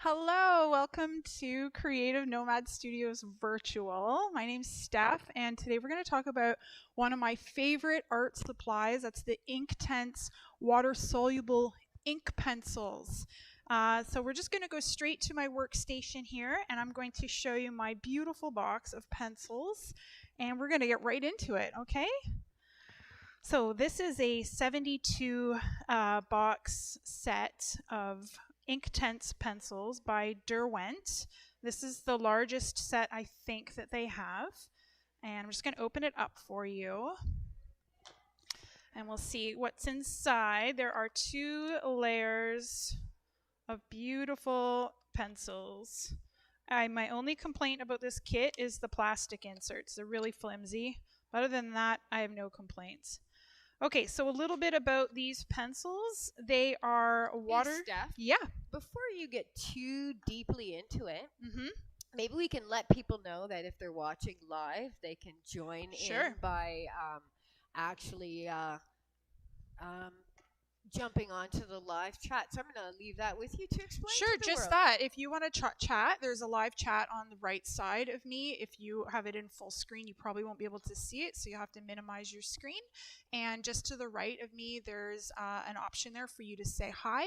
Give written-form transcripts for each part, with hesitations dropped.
Hello, welcome to Creative Nomad Studios Virtual. My name's Steph, and today we're going to talk about one of my favorite art supplies. That's the Inktense Water Soluble Ink Pencils. So we're just going to go straight to my workstation here, and I'm going to show you my beautiful box of pencils, and we're going to get right into it, okay? So this is a 72 box set of Inktense pencils by Derwent. This is the largest set I think that they have. And I'm just going to open it up for you. And we'll see what's inside. There are 2 layers of beautiful pencils. My only complaint about this kit is the plastic inserts. They're really flimsy. Other than that, I have no complaints. Okay, so a little bit about these pencils. They are water. Hey, Steph, yeah. before you get too deeply into it, Mm-hmm. maybe we can let people know that if they're watching live, they can join Sure. in by actually jumping onto the live chat. So I'm going to leave that with you to explain. Sure, to the just world. that. If you want to chat, there's a live chat on the right side of me. If you have it in full screen, you probably won't be able to see it, so you have to minimize your screen. And just to the right of me, there's an option there for you to say hi.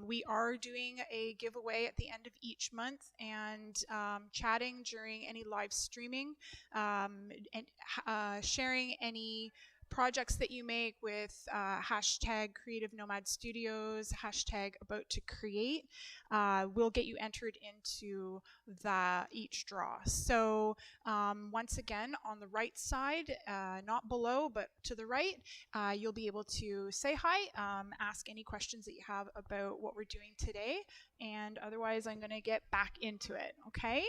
We are doing a giveaway at the end of each month, and chatting during any live streaming, and sharing any projects that you make with hashtag Creative Nomad Studios, hashtag About to Create, will get you entered into each draw. So once again, on the right side, not below, but to the right, you'll be able to say hi, ask any questions that you have about what we're doing today, and otherwise I'm going to get back into it, okay?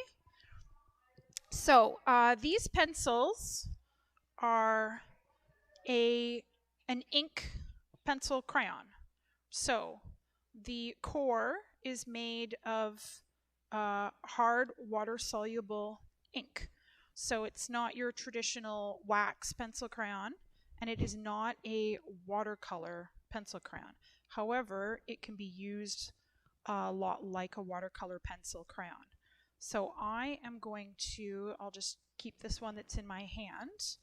So these pencils are an ink pencil crayon. So the core is made of hard water-soluble ink. So it's not your traditional wax pencil crayon, and it is not a watercolor pencil crayon. However, it can be used a lot like a watercolor pencil crayon. So I'll just keep this one that's in my hand,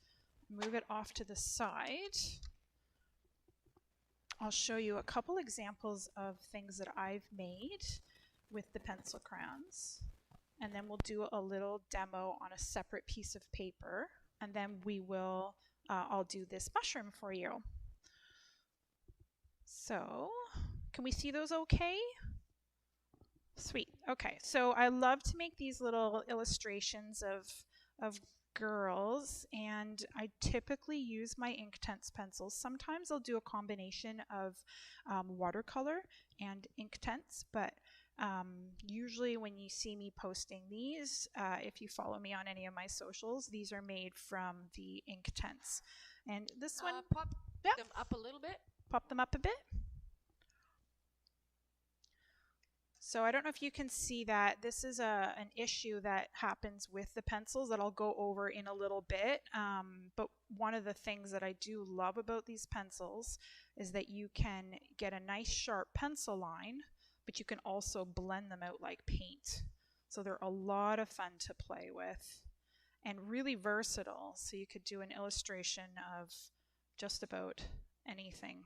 move it off to the side. I'll show you a couple examples of things that I've made with the pencil crayons, and then we'll do a little demo on a separate piece of paper, and then I'll do this mushroom for you. So can we see those okay? Sweet. Okay, so I love to make these little illustrations of girls, and I typically use my Inktense pencils. Sometimes I'll do a combination of watercolor and Inktense, but usually when you see me posting these, if you follow me on any of my socials, these are made from the Inktense. And this one, pop them up a little bit. Pop them up a bit. So I don't know if you can see that this is an issue that happens with the pencils that I'll go over in a little bit. But one of the things that I do love about these pencils is that you can get a nice sharp pencil line, but you can also blend them out like paint. So they're a lot of fun to play with and really versatile. So you could do an illustration of just about anything.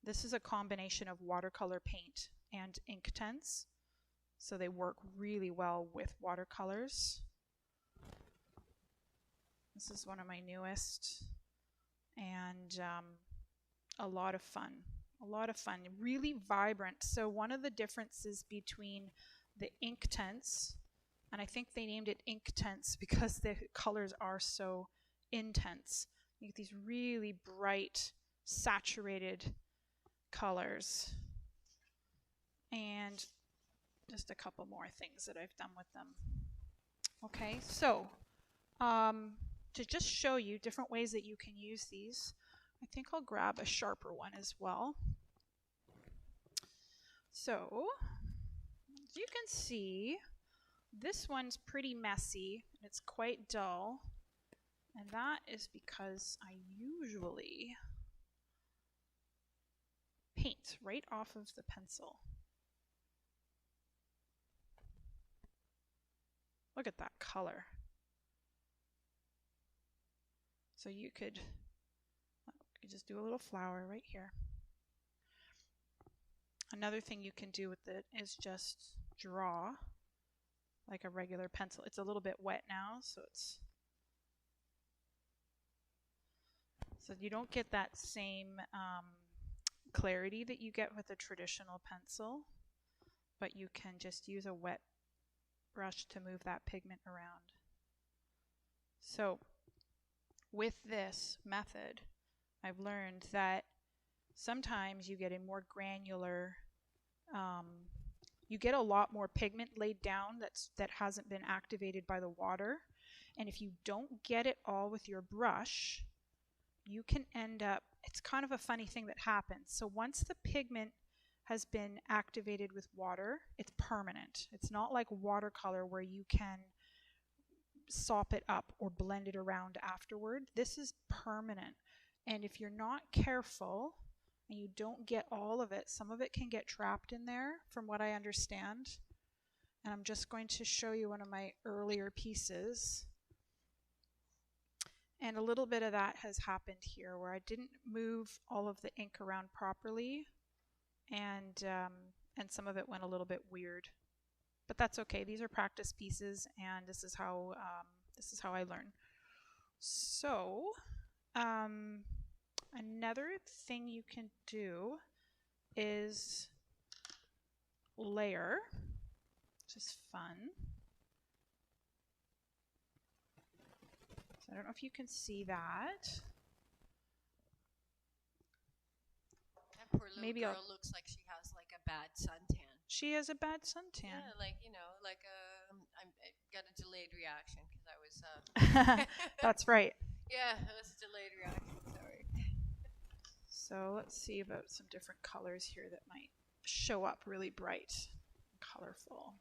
This is a combination of watercolor paint and Inktense, so they work really well with watercolors. This is one of my newest, and a lot of fun, really vibrant. So one of the differences between the Inktense, and I think they named it Inktense because the colors are so intense. You get these really bright, saturated colors. And just a couple more things that I've done with them. Okay, so to just show you different ways that you can use these, I think I'll grab a sharper one as well. So, as you can see, this one's pretty messy, and it's quite dull, and that is because I usually paint right off of the pencil. Look at that color. So you could just do a little flower right here. Another thing you can do with it is just draw like a regular pencil. It's a little bit wet now, so you don't get that same clarity that you get with a traditional pencil, but you can just use a wet brush to move that pigment around. So with this method, I've learned that sometimes you get a more granular, you get a lot more pigment laid down that hasn't been activated by the water. And if you don't get it all with your brush, you can end up, it's kind of a funny thing that happens. So once the pigment has been activated with water, it's permanent. It's not like watercolor where you can sop it up or blend it around afterward. This is permanent. And if you're not careful and you don't get all of it, some of it can get trapped in there from what I understand. And I'm just going to show you one of my earlier pieces. And a little bit of that has happened here where I didn't move all of the ink around properly, and some of it went a little bit weird. But that's okay. These are practice pieces, and this is how I learn. So another thing you can do is layer, which is fun. I don't know if you can see that. That poor little girl looks like she has like a bad suntan. She has a bad suntan. Yeah, like, you know, like I got a delayed reaction because I was. That's right. Yeah, it was a delayed reaction. Sorry. So let's see about some different colors here that might show up really bright and colorful.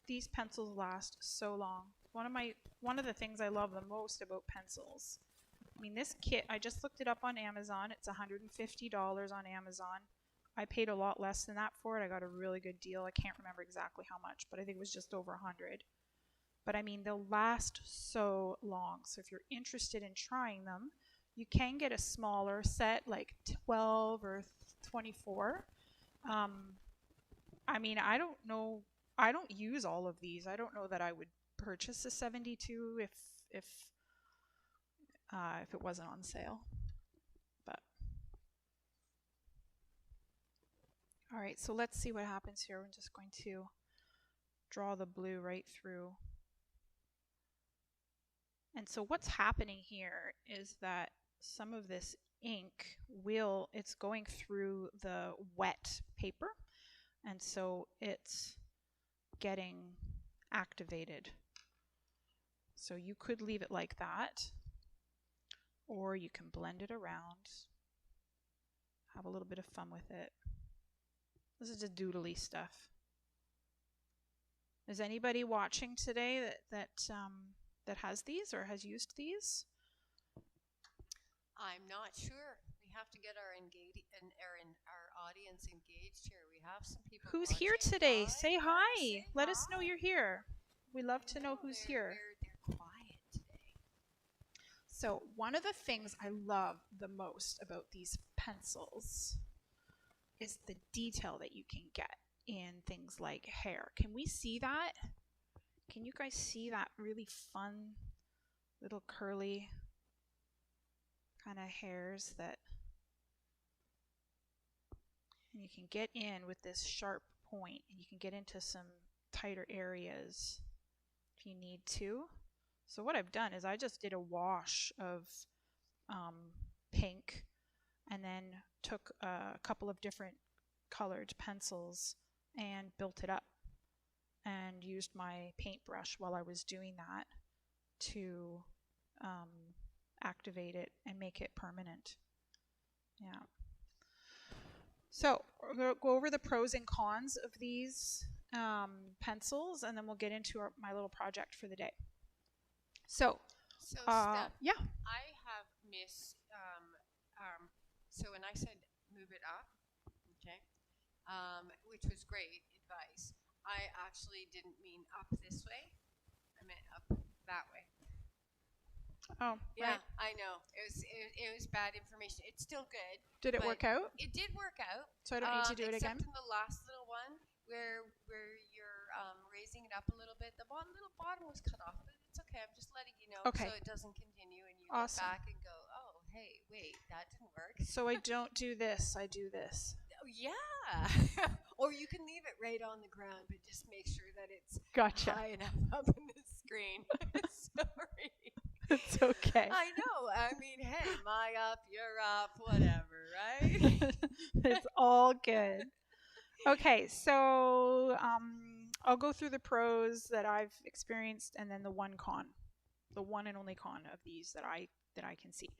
These pencils last so long. One of the things I love the most about pencils. I mean, this kit, I just looked it up on Amazon. It's $150 on Amazon. I paid a lot less than that for it. I got a really good deal. I can't remember exactly how much, but I think it was just over 100. But I mean, they'll last so long. So if you're interested in trying them, you can get a smaller set, like 12 or 24. I mean, I don't know. I don't use all of these. I don't know that I would purchase a 72 if it wasn't on sale. But all right, so let's see what happens here. I'm just going to draw the blue right through. And so what's happening here is that some of this ink it's going through the wet paper, and so it's getting activated. So you could leave it like that, or you can blend it around, have a little bit of fun with it. This is just doodly stuff. Is anybody watching today that has these or has used these? I'm not sure. We have to get our audience engaged here. We have some people. Who's here today? Say hi. Let us know you're here. We love to know who's here. They're quiet today. So one of the things I love the most about these pencils is the detail that you can get in things like hair. Can we see that? Can you guys see that really fun little curly kind of hairs that and you can get in with this sharp point, and you can get into some tighter areas if you need to. So what I've done is I just did a wash of pink and then took a couple of different colored pencils and built it up and used my paintbrush while I was doing that to activate it and make it permanent. Yeah. So we're going to go over the pros and cons of these pencils, and then we'll get into my little project for the day. So Steph, yeah. I have so when I said move it up, okay, which was great advice. I actually didn't mean up this way. I meant up that way. Oh, yeah, right. I know. It was bad information. It's still good. Did it work out? It did work out. So I don't need to do it again? Except in the last little one where you're raising it up a little bit. The little bottom was cut off, but it's okay. I'm just letting you know so it doesn't continue and you look back and go, oh, hey, wait, that didn't work. So I don't do this. I do this. Oh, yeah. Or you can leave it right on the ground, but just make sure that it's high enough up in the screen. Sorry. It's okay. I know. I mean, hey, my up, you're up, whatever, right? It's all good. Okay, so I'll go through the pros that I've experienced and then the one and only con of these that I can see.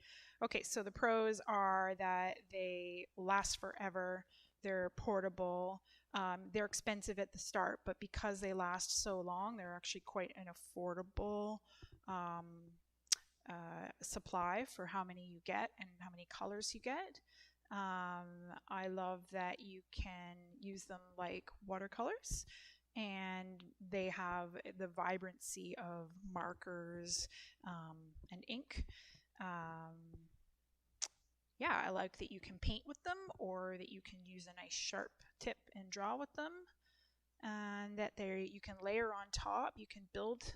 Okay, so the pros are that they last forever. They're portable. They're expensive at the start, but because they last so long, they're actually quite an affordable supply for how many you get and how many colors you get. I love that you can use them like watercolors, and they have the vibrancy of markers and ink. Yeah, I like that you can paint with them, or that you can use a nice sharp tip and draw with them, and that you can layer on top. You can build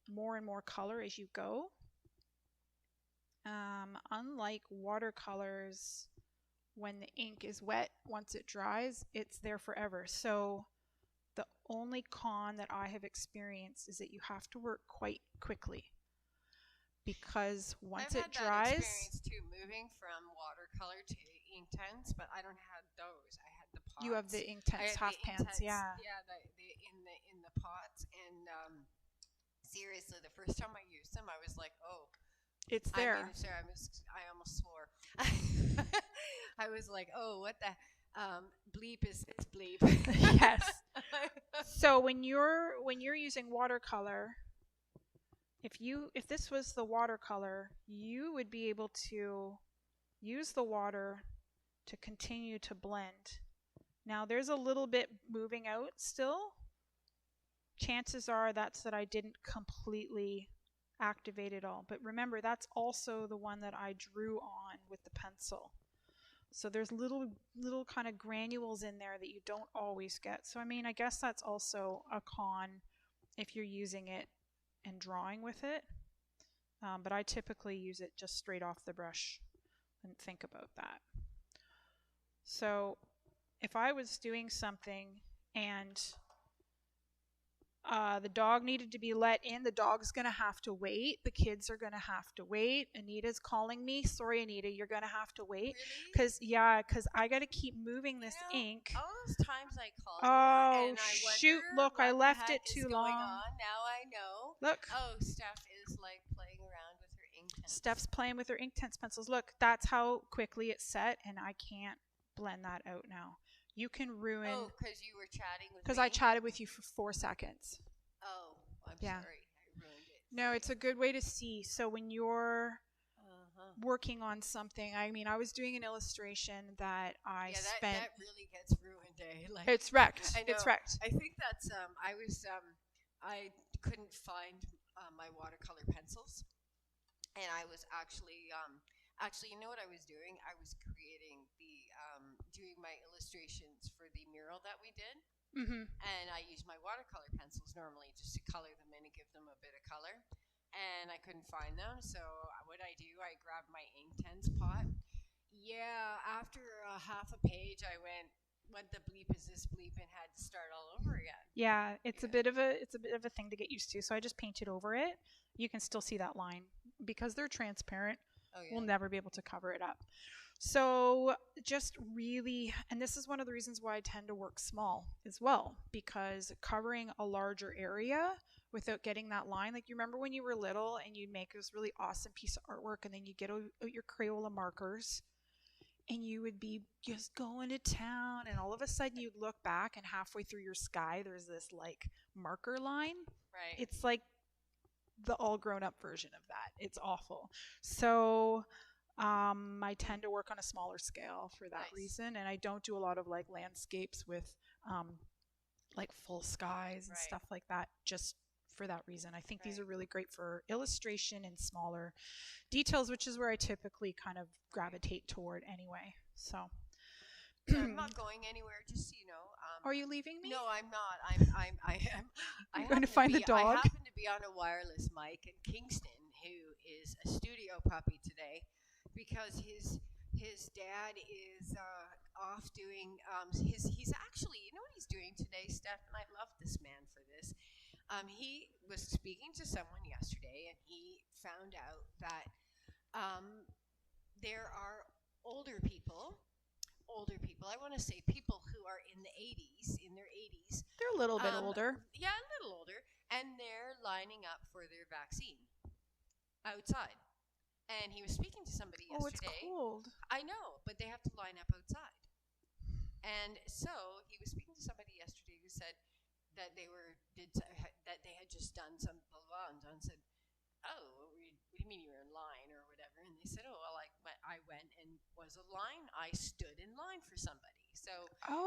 more and more color as you go. Unlike watercolors, when the ink is wet, once it dries, it's there forever. So the only con that I have experienced is that you have to work quite quickly, because once it dries. I've had that experience too, moving from watercolor to Inktense, but I don't have those. I had the pots. You have the Inktense half pans, yeah. Yeah, in the pots, and seriously, the first time I used them, I was like, oh. It's there. I almost swore. I was like, oh, what the bleep is this bleep? Yes. So when you're using watercolor, if this was the watercolor, you would be able to use the water to continue to blend. Now there's a little bit moving out still. Chances are that's that I didn't completely activate it all. But remember, that's also the one that I drew on with the pencil. So there's little kind of granules in there that you don't always get. So I mean, I guess that's also a con if you're using it and drawing with it. But I typically use it just straight off the brush and think about that. So if I was doing something and the dog needed to be let in, the dog's going to have to wait. The kids are going to have to wait. Anita's calling me. Sorry, Anita, you're going to have to wait. Because I got to keep moving this ink. All those times I called you, and I shoot, look, I left it too long. Now I know. Look. Oh, Steph is like playing around with her Inktense. Steph's playing with her Inktense pencils. Look, that's how quickly it's set, and I can't blend that out now. You can ruin. Oh, because you were chatting with me? Because I chatted with you for 4 seconds. Oh, I'm sorry. I ruined it. No, it's a good way to see. So when you're working on something, I mean, I was doing an illustration that I spent. That really gets ruined, eh? Like, it's wrecked. I know. It's wrecked. I think that's, I couldn't find my watercolor pencils. And I was actually, you know what I was doing? I was creating doing my illustrations for the mural that we did. Mm-hmm. And I use my watercolor pencils normally just to color them in and give them a bit of color. And I couldn't find them, so what I do, I grab my Inktense pot. Yeah, after half a page, I went, what the bleep is this bleep, and had to start all over again. Yeah, it's a bit of a thing to get used to. So I just painted over it. You can still see that line because they're transparent. Oh, yeah. We'll never be able to cover it up. So just really, and this is one of the reasons why I tend to work small as well, because covering a larger area without getting that line, like you remember when you were little and you'd make this really awesome piece of artwork and then you get out your Crayola markers and you would be just going to town, and all of a sudden you'd look back and halfway through your sky there's this like marker line. Right. It's like the all grown up version of that. It's awful. So I tend to work on a smaller scale for that reason, and I don't do a lot of like landscapes with like full skies and stuff like that, just for that reason. I think these are really great for illustration and smaller details, which is where I typically kind of gravitate toward anyway. So I'm not going anywhere, just so you know. Are you leaving me? No, I'm not. I am. I'm going to find the dog. I happen to be on a wireless mic in Kingston, who is a studio puppy today, because his dad is off doing he's actually, you know what he's doing today, Steph, and I love this man for this. He was speaking to someone yesterday, and he found out that there are older people, I want to say people who are in their 80s. They're a little bit older. Yeah, a little older. And they're lining up for their vaccine outside. And he was speaking to somebody yesterday. Oh, it's cold. I know, but they have to line up outside. And so he was speaking to somebody yesterday who said that they had just done some blah blah, and said, "Oh, what do you mean you were in line or whatever?" And they said, "Oh, well, I went and was a line. I stood in line for somebody." So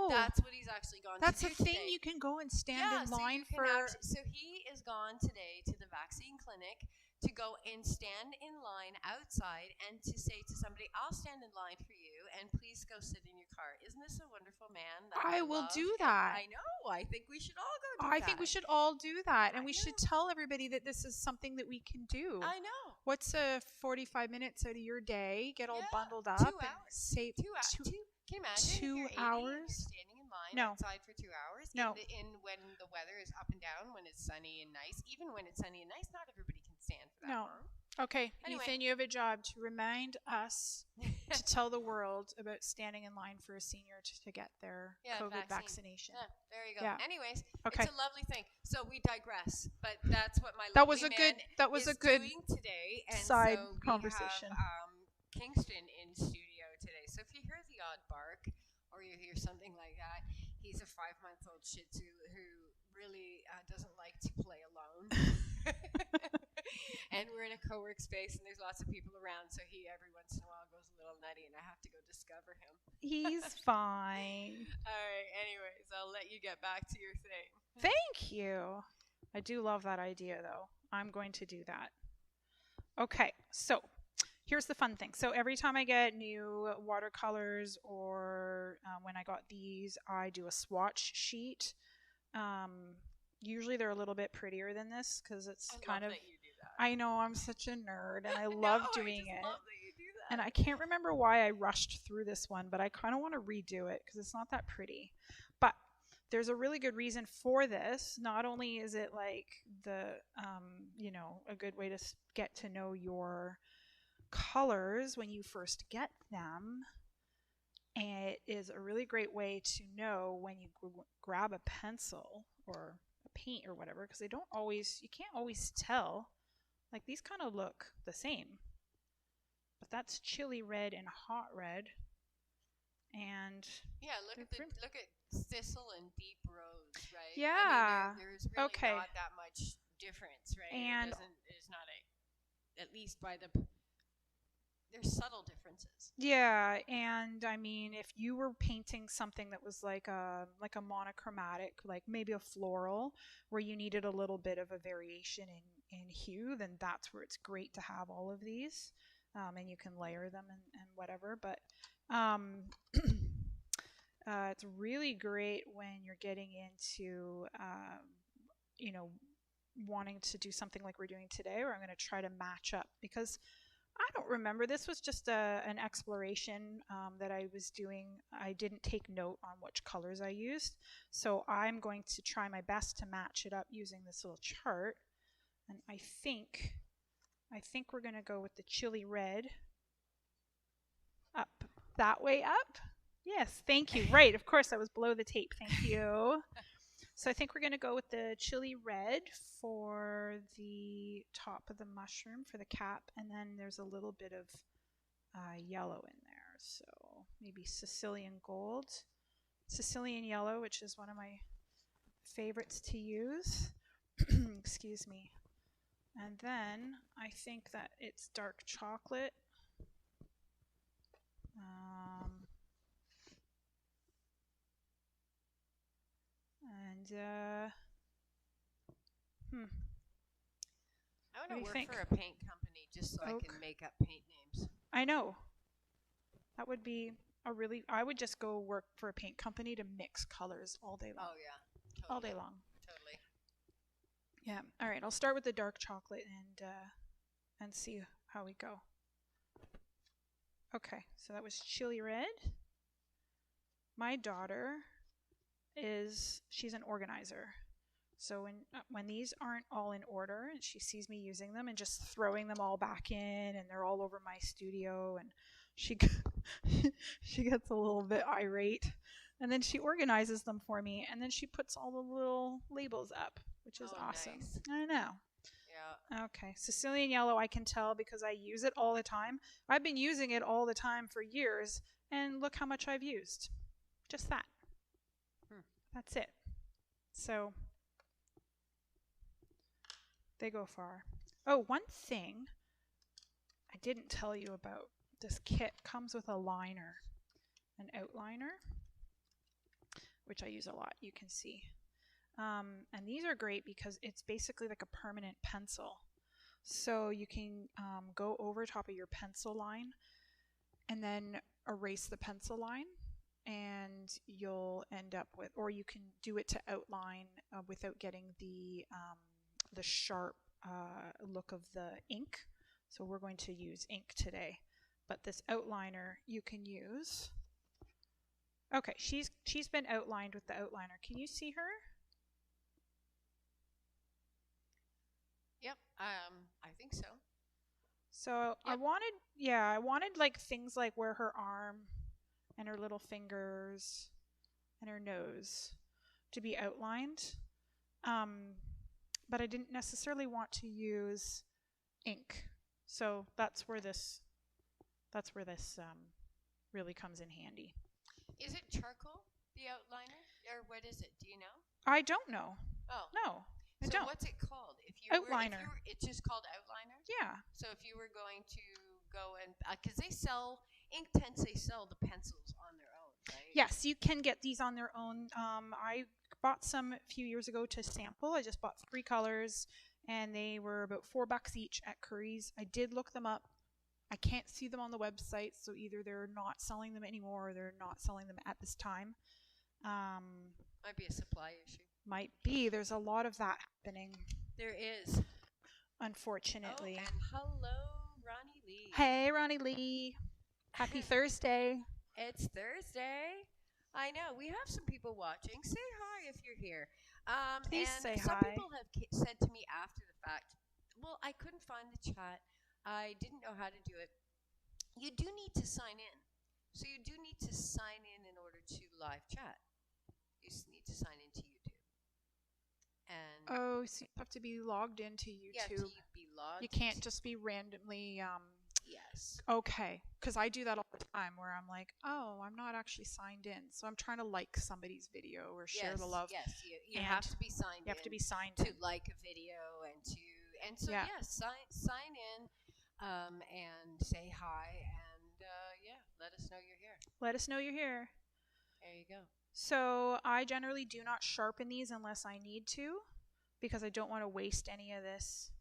that's what he's actually gone to do. That's a thing today. You can go and stand in line for. So he is gone today to the vaccine clinic to go and stand in line outside and to say to somebody, "I'll stand in line for you, and please go sit in your car." Isn't this a wonderful man? I will do that. I know. I think we should all go do that. I think we should all do that, and we should tell everybody that this is something that we can do. I know. What's 45 minutes out of your day? Get all bundled up 2 and hours. save 2 hours. Can you imagine 2 if you're 80 hours? and you're standing in line No. outside for 2 hours? No. In when the weather is up and down, when it's sunny and nice. Even when it's sunny and nice, not everybody can stand for that long. Okay, Anyway. Ethan, you have a job to remind us to tell the world about standing in line for a senior to get their COVID vaccination. Yeah, there you go. Yeah. Anyways, Okay. it's a lovely thing. So we digress, but that's what my That was lovely a good. man That was is a good doing today. And side so we conversation. have Kingston in studio today. So if you hear the odd bark or you hear something like that, he's a 5-month-old Shih Tzu who really doesn't like to play alone. And we're in a co-work space, and there's lots of people around, so he every once in a while goes a little nutty, and I have to go discover him. He's fine. All right, anyways, I'll let you get back to your thing. Thank you. I do love that idea, though. I'm going to do that. Okay, so here's the fun thing. So every time I get new watercolors, or when I got these, I do a swatch sheet. Usually they're a little bit prettier than this because it's kind of. That you do that. I know, I'm such a nerd, and I love doing it. Love that you do that. And I can't remember why I rushed through this one, but I kind of want to redo it because it's not that pretty. But there's a really good reason for this. Not only is it like the, a good way to get to know your colors when you first get them, and it is a really great way to know when you grab a pencil or a paint or whatever, because you can't always tell. Like, these kind of look the same, but that's chili red and hot red, and look at Thistle and Deep Rose, right? Yeah. I mean, there's really not that much difference, right? And it's not at least by there's subtle differences. Yeah, and I mean, if you were painting something that was like a monochromatic, like maybe a floral, where you needed a little bit of a variation in hue, then that's where it's great to have all of these, and you can layer them and whatever. But it's really great when you're getting into, wanting to do something like we're doing today, where I'm going to try to match up, because I don't remember. This was just an exploration that I was doing. I didn't take note on which colors I used. So I'm going to try my best to match it up using this little chart. And I think we're going to go with the chili red. Up. That way up? Yes, thank you. Right, of course, I was below the tape. Thank you. So I think we're going to go with the chili red for the top of the mushroom, for the cap, and then there's a little bit of yellow in there. So maybe Sicilian Yellow, which is one of my favorites to use. Excuse me. And then I think that it's dark chocolate. I want What do to you work think? for a paint company just so I Oak. can make up paint names. I know. That would be I would just go work for a paint company to mix colors all day long. Oh, yeah. Totally. All day long. Totally. Yeah. All right. I'll start with the dark chocolate and see how we go. Okay. So that was chili red. My daughter she's an organizer. So when these aren't all in order and she sees me using them and just throwing them all back in and they're all over my studio, and she she gets a little bit irate, and then she organizes them for me, and then she puts all the little labels up, which is awesome. Nice. I know. Yeah. Okay. Sicilian Yellow, I can tell because I use it all the time. I've been using it all the time for years, and look how much I've used. Just that. That's it. So they go far. Oh, one thing I didn't tell you about. This kit comes with a liner, an outliner, which I use a lot, you can see. And these are great because it's basically like a permanent pencil. So you can go over top of your pencil line and then erase the pencil line, and you'll end up with, or you can do it to outline without getting the sharp look of the ink. So we're going to use ink today, but this outliner you can use. Okay, she's been outlined with the outliner. Can you see her? Yep. I think so. So yep. I wanted like things like where her arm and her little fingers and her nose to be outlined. But I didn't necessarily want to use ink. So that's where this really comes in handy. Is it charcoal, the outliner? Or what is it? Do you know? I don't know. Oh. No, I so don't. What's it called? Outliner. It's just called outliner? Yeah. So if you were going to go and, because they sell, ink tents, they sell the pencils on their own, right? Yes, you can get these on their own. I bought some a few years ago to sample. I just bought 3 colors, and they were about $4 each at Curry's. I did look them up. I can't see them on the website, so either they're not selling them anymore or they're not selling them at this time. Might be a supply issue. Might be. There's a lot of that happening. There is. Unfortunately. Oh, and hello, Ronnie Lee. Hey, Ronnie Lee. Happy Thursday. It's Thursday. I know. We have some people watching. Say hi if you're here. Please and say some hi. people have said to me after the fact, well, I couldn't find the chat. I didn't know how to do it. You do need to sign in. So you do need to sign in order to live chat. You need to sign into YouTube. And So you have to be logged into YouTube. Yeah, to be logged. You can't just be randomly. Yes. Okay, because I do that all the time where I'm like, oh, I'm not actually signed in, so I'm trying to like somebody's video or share the love. Yes, you have to be signed in. You have to be signed to in. like a video and so yes, sign in and say hi and let us know you're here. Let us know you're here. There you go. So I generally do not sharpen these unless I need to, because I don't want to waste any of this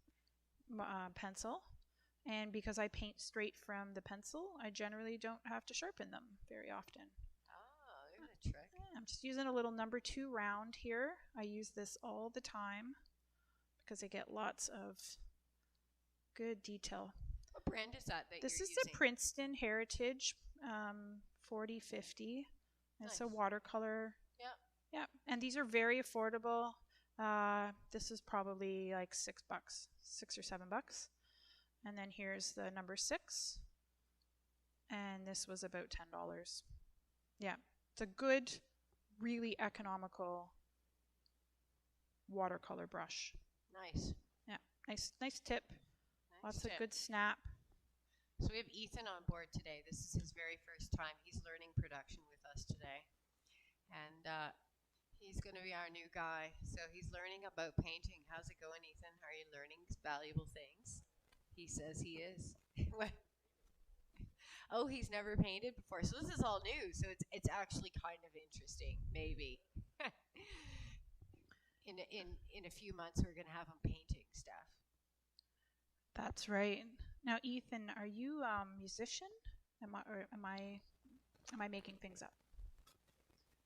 pencil. And because I paint straight from the pencil, I generally don't have to sharpen them very often. Oh, there's a trick. Yeah, I'm just using a little number 2 round here. I use this all the time because I get lots of good detail. What brand is that This you're is using? a Princeton Heritage 4050. It's a watercolor. Yep. Yeah, and these are very affordable. This is probably like $6, $6 or $7. And then here's the number 6. And this was about $10. Yeah, it's a good, really economical watercolor brush. Nice. Yeah, nice tip. Lots of good snap. So we have Ethan on board today. This is his very first time. He's learning production with us today. And he's going to be our new guy. So he's learning about painting. How's it going, Ethan? Are you learning valuable things? He says he is. Oh, he's never painted before. So this is all new. So it's actually kind of interesting, maybe. in a few months we're going to have them painting stuff. That's right. Now, Ethan, are you a musician? Am I making things up?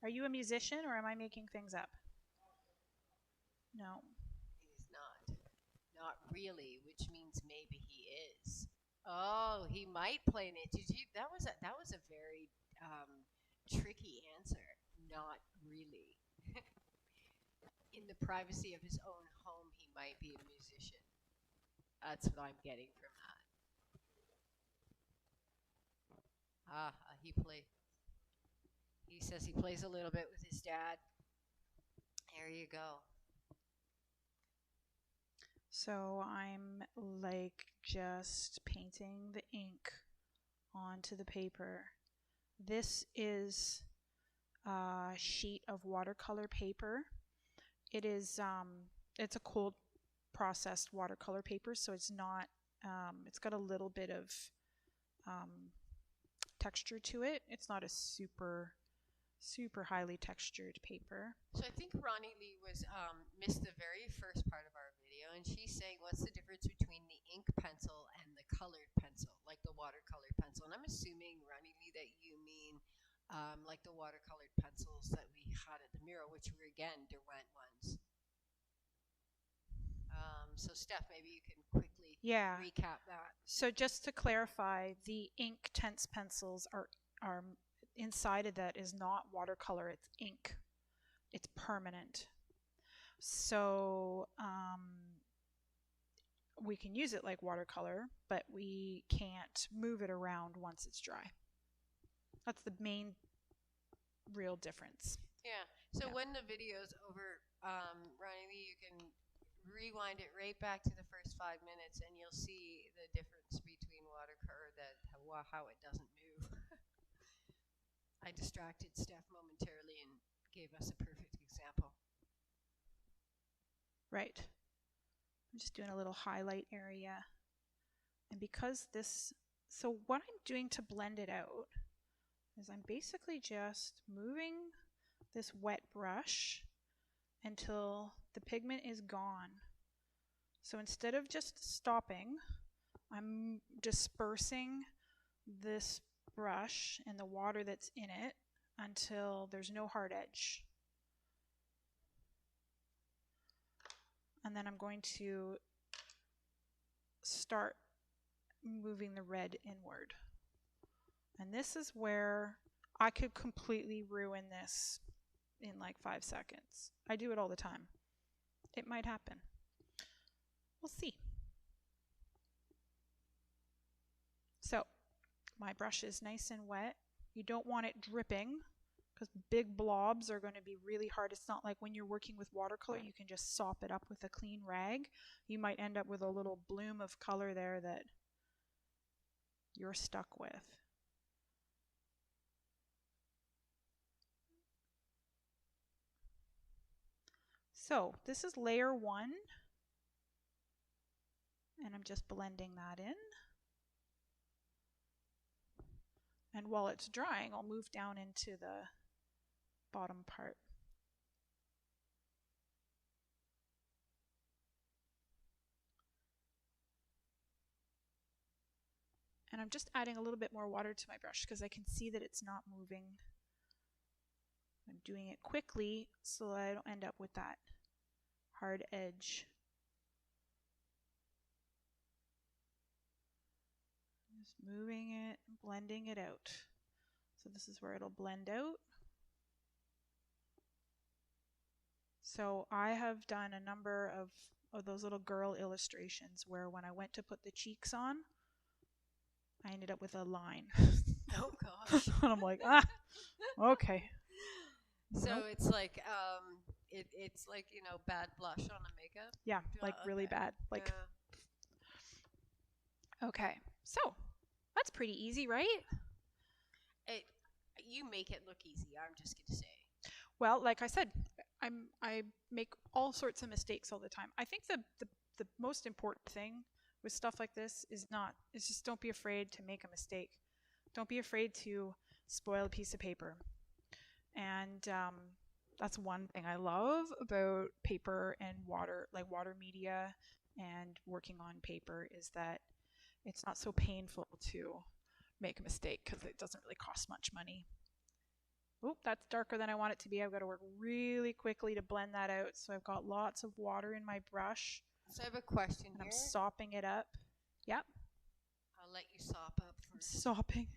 Are you a musician or am I making things up? No. He's not. Not really, which means maybe he is. Oh, he might play it. Did you? That was a very tricky answer. Not really. In the privacy of his own home, he might be a musician. That's what I'm getting from that. He says he plays a little bit with his dad. There you go. So I'm like just painting the ink onto the paper. This is a sheet of watercolor paper. It is it's a cold processed watercolor paper, so it's not it's got a little bit of texture to it. It's not a super highly textured paper. So I think Ronnie Lee was missed the very first part of our video, and she's saying what's the difference between the ink pencil and the colored pencil, like the watercolor pencil. And I'm assuming, Ronnie Lee, that you mean like the watercolored pencils that we had at the Miro, which were again Derwent ones. So Steph, maybe you can quickly recap that. So just to clarify, the ink tense pencils are inside of that is not watercolor, it's ink. It's permanent. So we can use it like watercolor, but we can't move it around once it's dry. That's the main real difference. Yeah. So when the video's over, Ronnie Lee, you can rewind it right back to the first 5 minutes and you'll see the difference between watercolor, how it doesn't move. I distracted Steph momentarily and gave us a perfect example. Right. I'm just doing a little highlight area. And because so what I'm doing to blend it out is I'm basically just moving this wet brush until the pigment is gone. So instead of just stopping, I'm dispersing this brush and the water that's in it until there's no hard edge. And then I'm going to start moving the red inward. And this is where I could completely ruin this in like 5 seconds. I do it all the time. It might happen. We'll see. So my brush is nice and wet. You don't want it dripping because big blobs are going to be really hard. It's not like when you're working with watercolor, you can just sop it up with a clean rag. You might end up with a little bloom of color there that you're stuck with. So this is layer 1, and I'm just blending that in. And while it's drying, I'll move down into the bottom part. And I'm just adding a little bit more water to my brush because I can see that it's not moving. I'm doing it quickly so that I don't end up with that hard edge. Just moving it, blending it out. So this is where it'll blend out. So I have done a number of those little girl illustrations where when I went to put the cheeks on, I ended up with a line. Oh gosh. And I'm like, okay. So nope. It's like it's like, you know, bad blush on the makeup. Yeah, like really bad. Like okay. So that's pretty easy, right? You make it look easy, I'm just gonna say. Well, like I said, I make all sorts of mistakes all the time. I think the most important thing with stuff like this is just don't be afraid to make a mistake. Don't be afraid to spoil a piece of paper. And That's one thing I love about paper and water, like water media and working on paper, is that it's not so painful to make a mistake because it doesn't really cost much money. Oop, that's darker than I want it to be. I've got to work really quickly to blend that out. So I've got lots of water in my brush. So I have a question and here. I'm sopping it up. Yep. I'll let you sop up first. I'm sopping.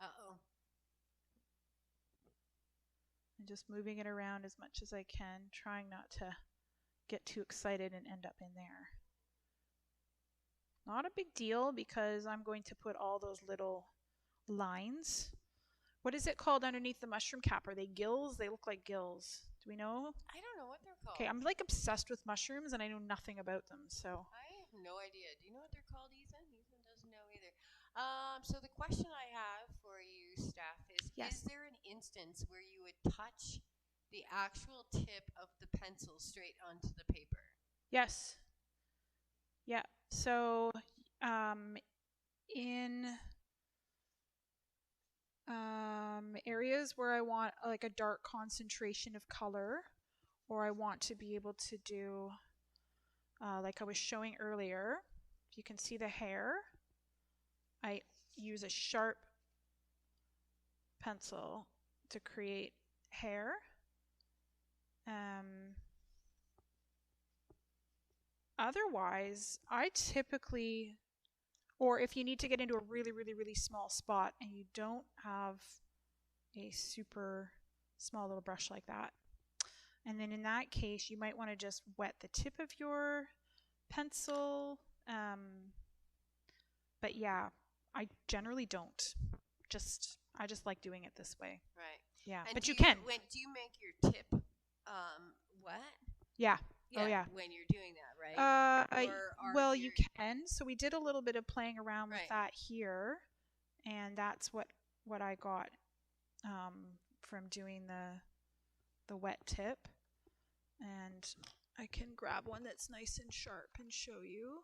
Uh-oh. And just moving it around as much as I can, trying not to get too excited and end up in there. Not a big deal because I'm going to put all those little lines. What is it called underneath the mushroom cap? Are they gills? They look like gills. Do we know? I don't know what they're called. Okay, I'm like obsessed with mushrooms and I know nothing about them, so. I have no idea. Do you know what they're called, Ethan? Ethan doesn't know either. So the question I have for you, Steph, is: Yes. Is there an instance where you would touch the actual tip of the pencil straight onto the paper? Yes. Yeah. So, in areas where I want like a dark concentration of color, or I want to be able to do, like I was showing earlier, you can see the hair. I use a sharp pencil to create hair. Otherwise, I typically, or if you need to get into a really, really, really small spot and you don't have a super small little brush like that, and then in that case, you might want to just wet the tip of your pencil. But yeah, I generally don't. I just like doing it this way. Right. Yeah, And but you can. Do you make your tip wet? Yeah. Yeah. Oh yeah. When you're doing that, right? Well, you can. So we did a little bit of playing around with that here, and that's what I got from doing the wet tip. And I can grab one that's nice and sharp and show you.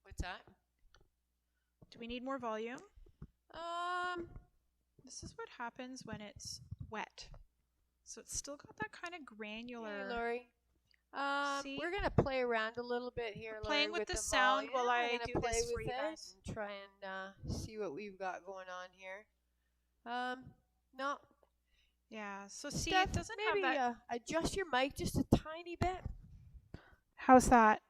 What's that? Do we need more volume? This is what happens when it's wet. So it's still got that kind of granular. Hey, Lori. See? We're gonna play around a little bit here, Lori, playing with the volume. sound while I do play this for with you it guys. and try and see what we've got going on here. No. Yeah. So see, Steph, it doesn't maybe have that. Adjust your mic just a tiny bit. How's that?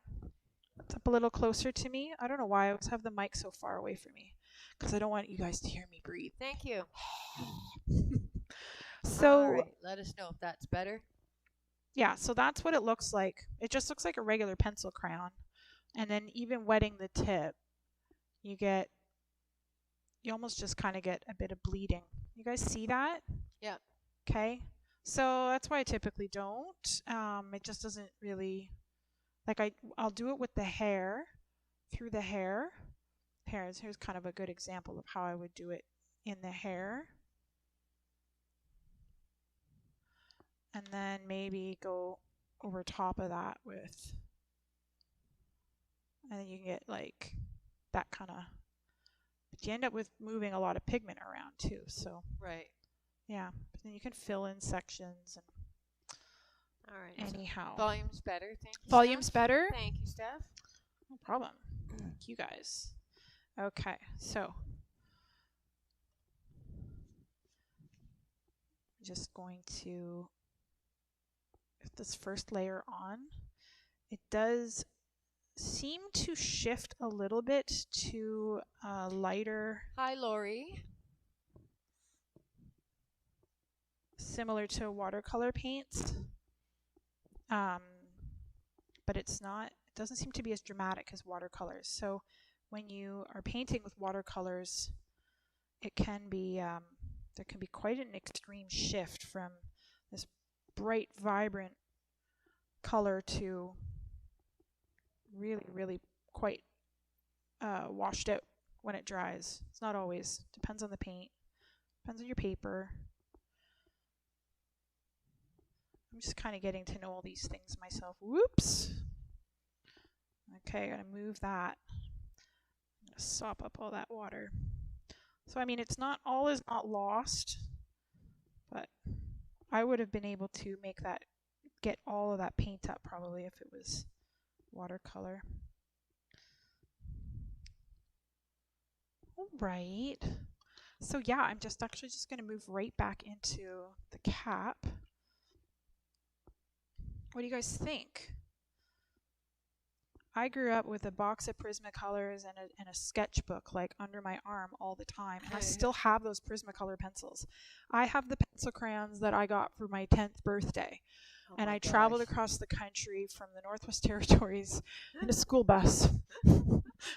It's up a little closer to me. I don't know why I always have the mic so far away from me, because I don't want you guys to hear me breathe. Thank you. So all right, let us know if that's better. Yeah, so that's what it looks like. It just looks like a regular pencil crayon. And then even wetting the tip, you almost just kind of get a bit of bleeding. You guys see that? Yeah. Okay. So that's why I typically don't. It just doesn't really, like I'll do it with the hair, through the hair. Here's kind of a good example of how I would do it in the hair. And then maybe go over top of that with, and then you can get like that kind of, but you end up with moving a lot of pigment around too. So right. Yeah, but then you can fill in sections. And all right. Anyhow. So volume's better. Thank you. Volume's Steph. better? Thank you, Steph. No problem. Thank you guys. Okay, so I'm just going to get this first layer on. It does seem to shift a little bit to lighter. Hi, Lori. Similar to watercolor paints. But it's not, it doesn't seem to be as dramatic as watercolors. So when you are painting with watercolors, it can be, there can be quite an extreme shift from this bright, vibrant color to really, really quite washed out when it dries. It's not always. Depends on the paint. Depends on your paper. I'm just kind of getting to know all these things myself. Whoops. Okay, I'm going to move that. I'm going to sop up all that water. So I mean, it's not all is not lost, but I would have been able to make that, get all of that paint up probably if it was watercolor. All right. So yeah, I'm just actually just going to move right back into the cap. What do you guys think? I grew up with a box of Prismacolors and a sketchbook like under my arm all the time. And I still have those Prismacolor pencils. I have the pencil crayons that I got for my 10th birthday. And I traveled across the country from the Northwest Territories in a school bus,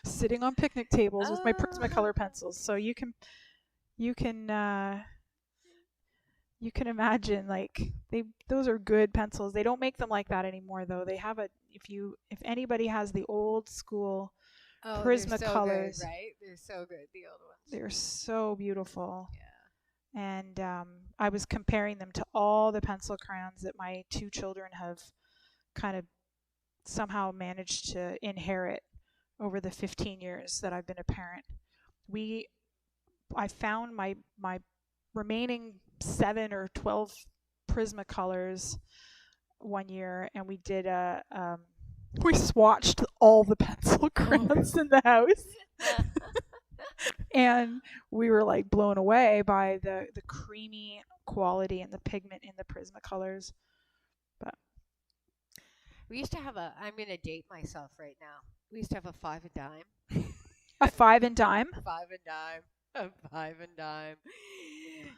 sitting on picnic tables with my Prismacolor pencils. So you can imagine, like, those are good pencils. They don't make them like that anymore though. They have if anybody has the old school Prismacolors, so right? They're so good, the old ones. They're so beautiful. Yeah. And I was comparing them to all the pencil crayons that my 2 children have kind of somehow managed to inherit over the 15 years that I've been a parent. I found my remaining 7 or 12 Prismacolors one year, and we did we swatched all the pencil crayons in the house. And we were like blown away by the creamy quality and the pigment in the Prismacolors. But we used to have I'm going to date myself right now. We used to have a 5 and dime. A 5 and dime? 5 and dime. A 5 and dime.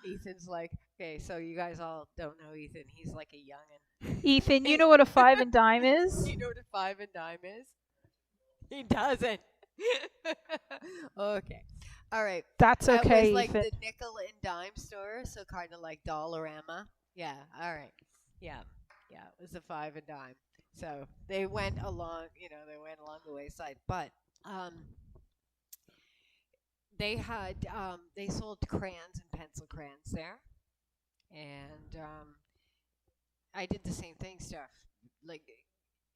Ethan's like, okay, so you guys all don't know Ethan. He's like a youngin'. Ethan, you know what a 5 and dime is? You know what a 5 and dime is? He doesn't. Okay. All right. That's okay, it was like Ethan. the nickel and dime store, so kind of like Dollarama. Yeah. All right. Yeah. Yeah. It was a 5 and dime. So they went along, the wayside. But they had they sold crayons and pencil crayons there, and I did the same thing, Steph. Like,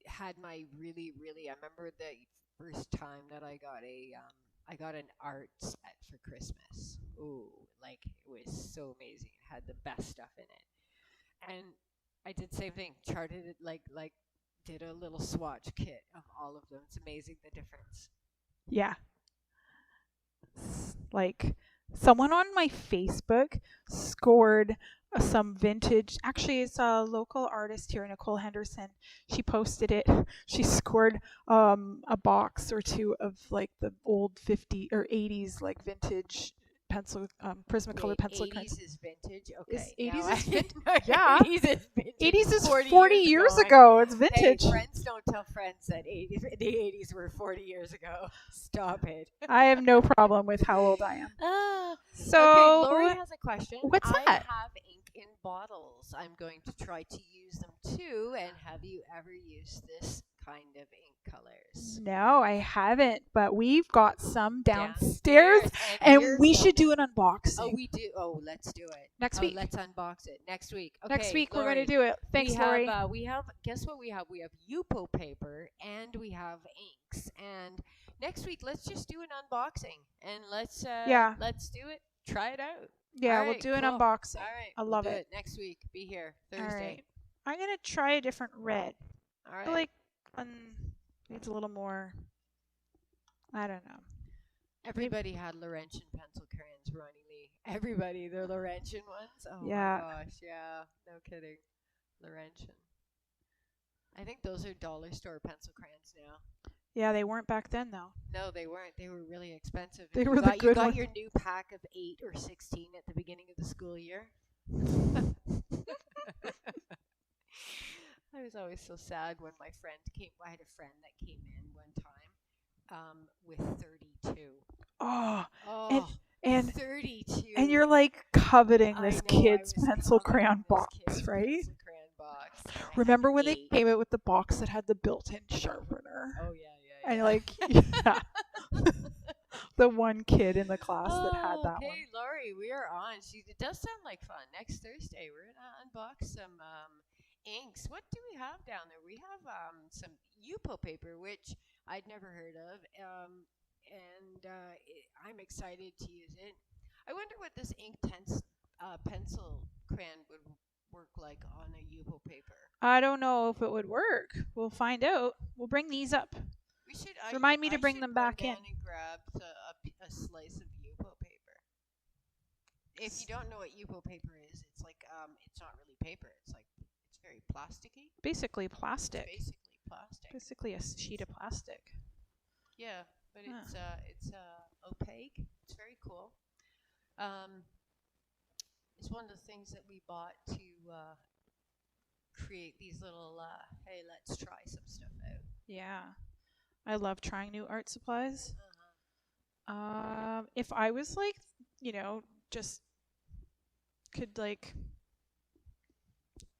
had my really, I remember the first time that I got an art set for Christmas. Ooh, like, it was so amazing. It had the best stuff in it. And I did the same thing, charted it, like did a little swatch kit of all of them. It's amazing the difference. Yeah. Like, someone on my Facebook scored some vintage, actually it's a local artist here, Nicole Henderson. She posted it. She scored a box or two of like the old 50s or 80s like vintage pencil Prismacolor pencil crayons. 80s is vintage. Okay. 80s is vintage. Yeah. 80s is vintage. 80s is 40 years ago. It's vintage. Hey, friends don't tell friends that the 80s were 40 years ago. Stop it. I have no problem with how old I am. So, okay, Lori has a question. What's that? I have ink in bottles. I'm going to try to use them too. And have you ever used this kind of ink colors? No, I haven't, but we've got some downstairs and we should do an unboxing. Oh, we do. Oh, let's do it. Next week. Let's unbox it. Next week. Okay, Next week Lori, we're going to do it. Thanks, Lori. We have, guess what we have? We have Yupo paper and we have inks. And next week, let's just do an unboxing and let's do it. Try it out. Yeah, we'll do an unboxing. All right. I love it. Next week. Be here Thursday. All right. I'm going to try a different red. All right. I like needs a little more, I don't know. Everybody had Laurentian pencil crayons, Ronnie Lee. Everybody, they're Laurentian ones. Oh yeah. My gosh, yeah, no kidding. Laurentian. I think those are dollar store pencil crayons now. Yeah, they weren't back then though. No, they weren't. They were really expensive. They were the good ones. You got your new pack of 8 or 16 at the beginning of the school year. I was always so sad when my friend came. I had a friend that came in one time with 32. Oh, and 32. And you're like coveting this kid's pencil crayon box, right? Pencil crayon box. Remember when they came out with the box that had the built-in sharpener? Oh yeah. And like, yeah. The one kid in the class that had that one. Hey, Lori, we are on. It does sound like fun. Next Thursday, we're gonna unbox some inks. What do we have down there? We have some Yupo paper, which I'd never heard of, and I'm excited to use it. I wonder what this pencil crayon would work like on a Yupo paper. I don't know if it would work. We'll find out. We'll bring these up. We should Remind me to bring them back in. And grab a slice of Yupo paper. If you don't know what Yupo paper is, it's like it's not really paper. It's very plasticky. Basically plastic. It's basically plastic. Basically a sheet of plastic. Yeah, but it's opaque. It's very cool. It's one of the things that we bought to create these little hey, let's try some stuff out. Yeah. I love trying new art supplies. If I was like, you know, just could like,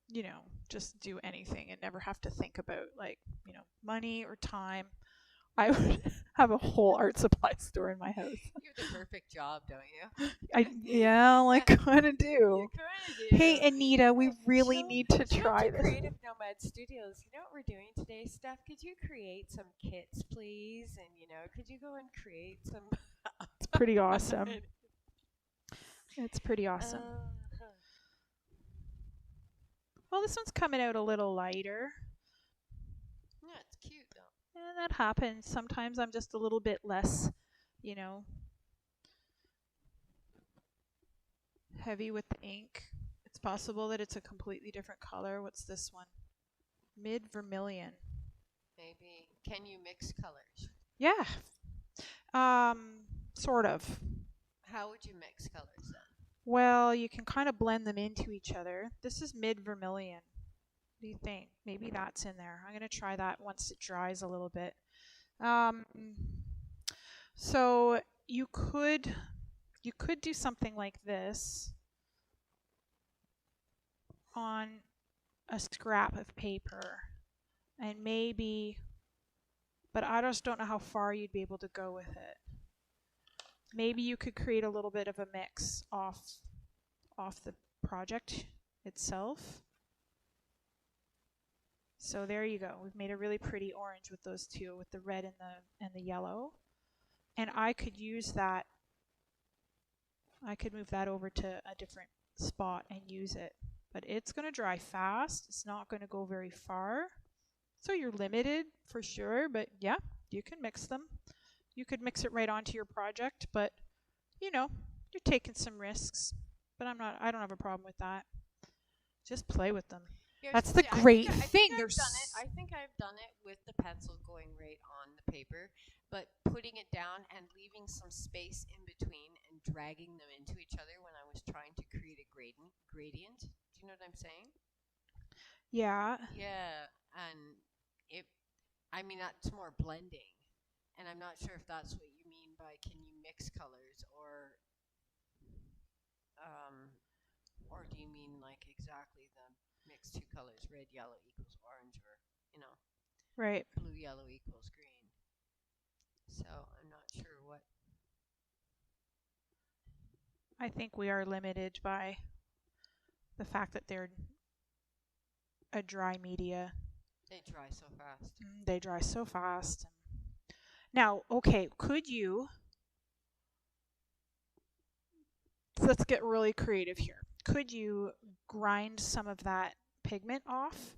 you know, just do anything and never have to think about like, you know, money or time, I would have a whole art supply store in my house. You have the perfect job, don't you? I kind of do. You kind of do. Hey, Anita, we really need to try this. Creative Nomad Studios. You know what we're doing today, Steph? Could you create some kits, please? And, you know, could you go and create some... It's pretty awesome. It's pretty awesome. Well, this one's coming out a little lighter. Yeah, it's cute, though. And that happens. Sometimes I'm just a little bit less, you know, heavy with the ink. It's possible that it's a completely different color. What's this one? Mid vermilion. Maybe. Can you mix colors? Yeah. Sort of. How would you mix colors then? Well, you can kind of blend them into each other. This is mid vermilion. What do you think? Maybe that's in there. I'm going to try that once it dries a little bit. So you could do something like this on a scrap of paper, and maybe, but I just don't know how far you'd be able to go with it. Maybe you could create a little bit of a mix off the project itself. So there you go. We've made a really pretty orange with those two, with the red and the yellow. And I could use that. I could move that over to a different spot and use it. But it's going to dry fast. It's not going to go very far. So you're limited for sure, but yeah, you can mix them. You could mix it right onto your project, but you know, you're taking some risks. But I don't have a problem with that. Just play with them. That's the great thing. I think I've done it with the pencil going right on the paper, but putting it down and leaving some space in between and dragging them into each other when I was trying to create a gradient. Do you know what I'm saying? Yeah. Yeah, and that's more blending. And I'm not sure if that's what you mean by can you mix colors or do you mean like exactly the mix two colors, red, yellow equals orange, or, you know, right, blue, yellow equals green. So I'm not sure what. I think we are limited by the fact that they're a dry media. They dry so fast. They dry so fast. Now, okay, could you, let's get really creative here. Could you grind some of that pigment off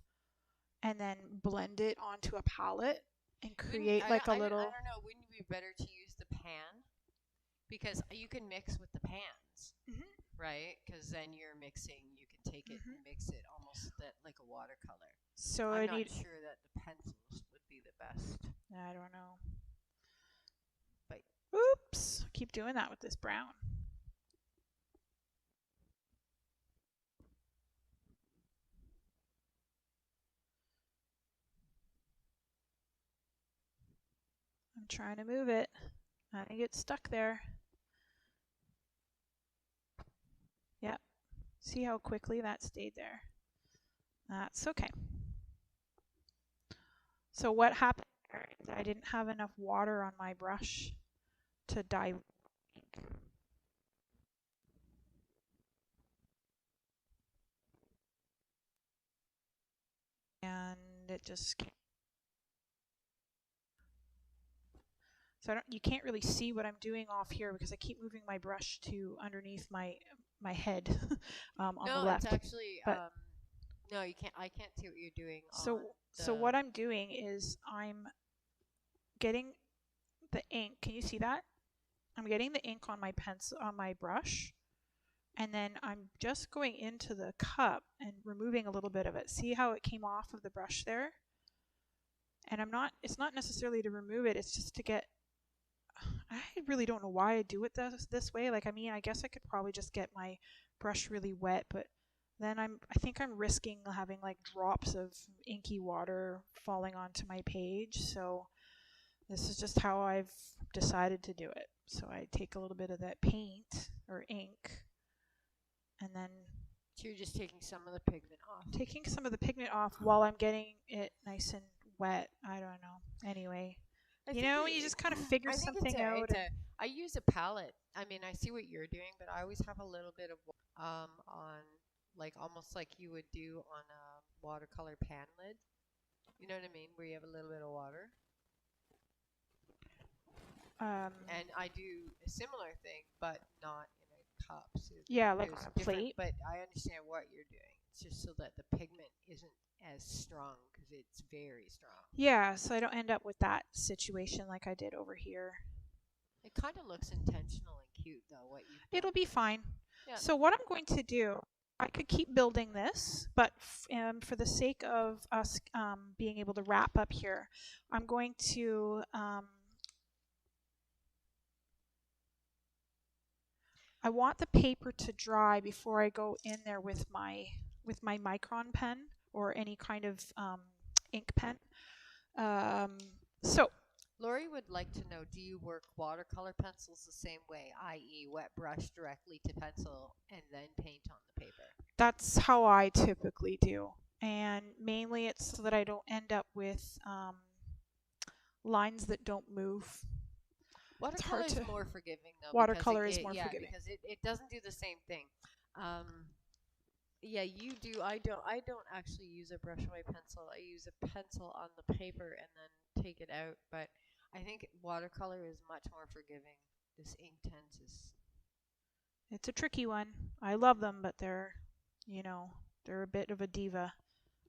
and then blend it onto a palette and create I don't know, wouldn't it be better to use the pan? Because you can mix with the pans, right? Because then you can take it and mix it almost like a watercolor. So I'm not sure that the pencils would be the best. I don't know. But oops, I keep doing that with this brown. I'm trying to move it. I think it's stuck there. Yep. See how quickly that stayed there? That's okay. So what happened there is I didn't have enough water on my brush to dilute. And it just So you can't really see what I'm doing off here because I keep moving my brush to underneath my head on the No, left. it's actually But no, you can't. I can't see what you're doing. So what I'm doing is I'm getting the ink. Can you see that? I'm getting the ink on my pencil, on my brush, and then I'm just going into the cup and removing a little bit of it. See how it came off of the brush there? And it's not necessarily to remove it, it's just to get, I really don't know why I do it this way. Like, I mean, I guess I could probably just get my brush really wet, but then I think I'm risking having like drops of inky water falling onto my page. So this is just how I've decided to do it. So I take a little bit of that paint or ink, and then So you're just taking some of the pigment off. Taking some of the pigment off while I'm getting it nice and wet. I don't know. Anyway, you just kind of figure something out. I use a palette. I mean, I see what you're doing, but I always have a little bit of on, like almost like you would do on a watercolor pan lid. You know what I mean? Where you have a little bit of water. And I do a similar thing, but not in a cup. So yeah, like on a plate. But I understand what you're doing. It's just so that the pigment isn't as strong because it's very strong. Yeah, so I don't end up with that situation like I did over here. It kind of looks intentional and cute, though. What you? It'll be fine. Yeah. So what I'm going to do, I could keep building this, but for the sake of us being able to wrap up here, I'm going to I want the paper to dry before I go in there with my micron pen or any kind of ink pen. So Lori would like to know, do you work watercolor pencils the same way, i.e. wet brush directly to pencil and then paint on the paper? That's how I typically do. And mainly it's so that I don't end up with lines that don't move. Watercolor is more forgiving, though. Watercolor is more forgiving because it doesn't do the same thing. Yeah, you do. I don't actually use a brush on my pencil. I use a pencil on the paper and then take it out. But I think watercolor is much more forgiving. This Inktense is. It's a tricky one. I love them, but they're a bit of a diva.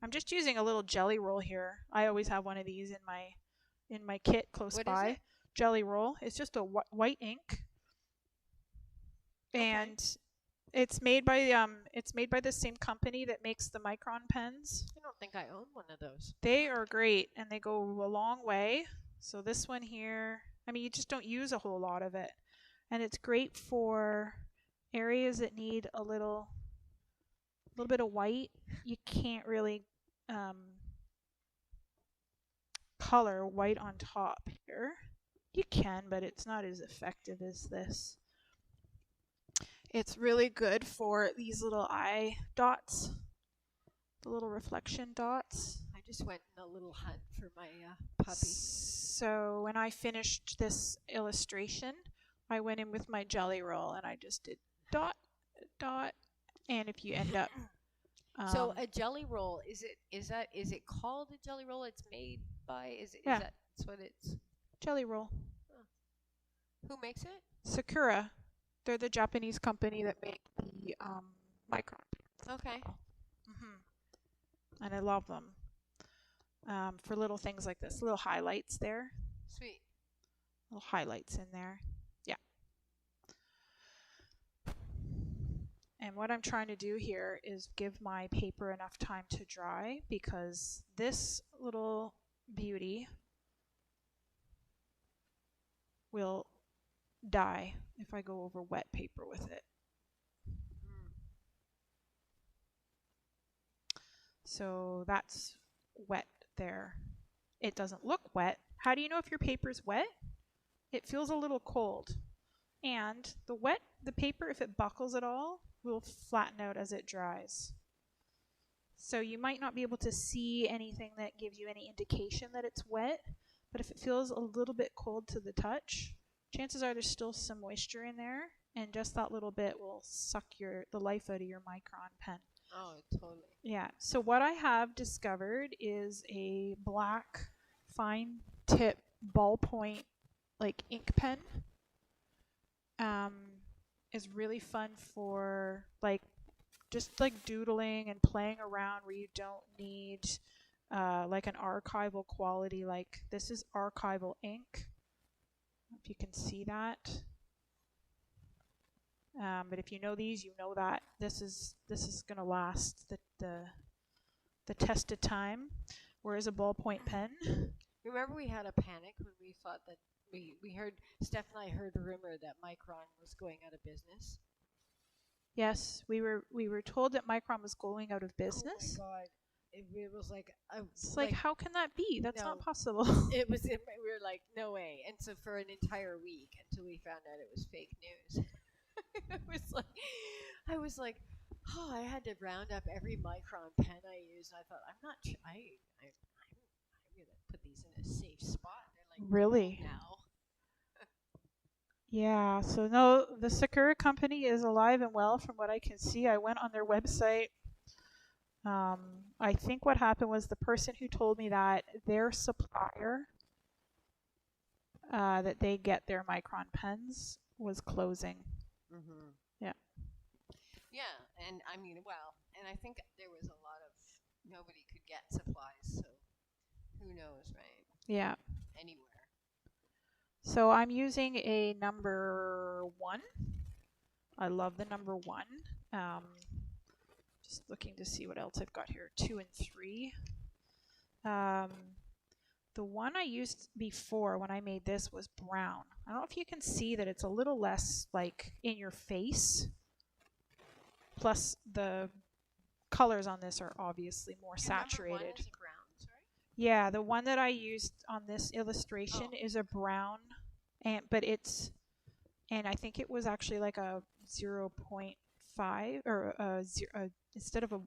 I'm just using a little jelly roll here. I always have one of these in my kit close by. What is it? Jelly roll. It's just a white ink, and it's made by the same company that makes the micron pens. I don't think I own one of those. They are great and they go a long way. So this one here, I mean, you just don't use a whole lot of it, and it's great for areas that need a little bit of white. You can't really color white on top here. You can, but it's not as effective as this. It's really good for these little eye dots, the little reflection dots. I just went on a little hunt for my puppy. So when I finished this illustration, I went in with my jelly roll and I just did dot, dot, and if you end up so a jelly roll, is it called a jelly roll? It's made by is that's what it's jelly roll. Oh. Who makes it? Sakura. They're the Japanese company that make the micron. Okay. And I love them for little things like this, little highlights there. Sweet. Little highlights in there. Yeah. And what I'm trying to do here is give my paper enough time to dry, because this little beauty will die if I go over wet paper with it. So that's wet there. It doesn't look wet. How do you know if your paper's wet? It feels a little cold. And the paper, if it buckles at all, will flatten out as it dries. So you might not be able to see anything that gives you any indication that it's wet, but if it feels a little bit cold to the touch, chances are there's still some moisture in there, and just that little bit will suck the life out of your micron pen. Oh, totally. Yeah. So what I have discovered is a black fine tip ballpoint like ink pen is really fun for like just like doodling and playing around where you don't need like an archival quality. Like this is archival ink, if you can see that. But if you know these, you know that this is gonna last the test of time. Whereas a ballpoint pen. Remember we had a panic when we thought that we heard, Steph and I heard a rumor that Micron was going out of business. Yes, we were told that Micron was going out of business. Oh my God. It was like, it's like, how can that be? That's not possible. We were like, no way. And so for an entire week until we found out it was fake news. I was like, oh, I had to round up every Micron pen I used. I thought, I'm going to put these in a safe spot. They're like, really? Now. Yeah, so no, the Sakura company is alive and well from what I can see. I went on their website. I think what happened was the person who told me that their supplier that they get their Micron pens was closing. Mm-hmm. Yeah. Yeah, and I mean, well, and I think there was a lot of, nobody could get supplies, so who knows, right? Yeah. Anywhere. So I'm using a number 1. I love the number 1. Just looking to see what else I've got here. 2 and 3. The one I used before when I made this was brown. I don't know if you can see that it's a little less like in your face. Plus the colors on this are obviously more saturated. Number 1 is a brown, sorry? Yeah, the one that I used on this illustration is a brown, and I think it was actually like a 0.5 or instead of a.